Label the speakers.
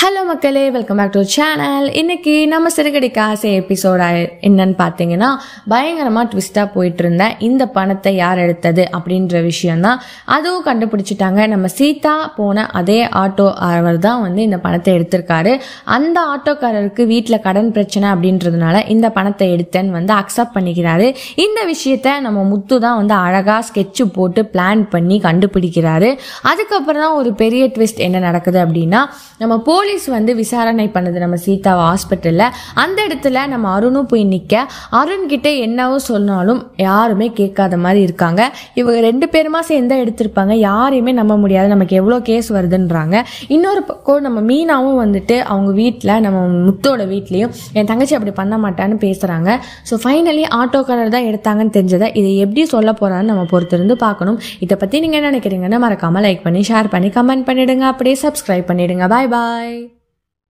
Speaker 1: Hello மக்களே, welcome back to channel. இன்னைக்கு நம்ம சிறுகடிக்க ஆசை எபிசோட் என்னன்னு பார்த்தீங்கன்னா, பயங்கரமாக ட்விஸ்டாக போயிட்டு இருந்த இந்த பணத்தை யார் எடுத்தது அப்படின்ற விஷயம்தான். அதுவும் கண்டுபிடிச்சிட்டாங்க. நம்ம சீதா போன அதே ஆட்டோ அவர் தான் இந்த பணத்தை எடுத்திருக்காரு. அந்த ஆட்டோக்காரருக்கு வீட்டில் கடன் பிரச்சனை அப்படின்றதுனால இந்த பணத்தை எடுத்தேன்னு அக்செப்ட் பண்ணிக்கிறாரு. இந்த விஷயத்த நம்ம முத்து தான் அழகாக ஸ்கெட்சு போட்டு பிளான் பண்ணி கண்டுபிடிக்கிறாரு. அதுக்கப்புறம் தான் ஒரு பெரிய ட்விஸ்ட் என்ன நடக்குது அப்படின்னா, நம்ம போலீஸ் விசாரணை பண்ணுது நம்ம சீதாவை ஹாஸ்பிட்டல்ல. அந்த இடத்துல நம்ம அருணும் போய் நிற்க, அருண் கிட்ட என்னவோ சொன்னாலும் யாருமே கேட்காத மாதிரி இருக்காங்க. இவங்க ரெண்டு பேருமா சேர்ந்தா எடுத்திருப்பாங்க, யாரையுமே நம்ப முடியாது, நமக்கு எவ்வளோ கேஸ் வருதுன்றாங்க. இன்னொரு பக்கம் நம்ம மீனாவும் அவங்க வீட்டில் நம்ம முத்தோட வீட்லேயும் என் தங்கச்சி அப்படி பண்ண மாட்டான்னு பேசுகிறாங்க. ஸோ ஃபைனலி ஆட்டோக்காரர் தான் எடுத்தாங்கன்னு தெரிஞ்சதை இதை எப்படி சொல்ல போகிறான்னு நம்ம பொறுத்திருந்து பார்க்கணும். இதை பற்றி நீங்கள் என்ன நினைக்கிறீங்கன்னு மறக்காமல் லைக் பண்ணி ஷேர் பண்ணி கமெண்ட் பண்ணிவிடுங்க. அப்படியே சப்ஸ்கிரைப் பண்ணிவிடுங்க. பாய் பாய்.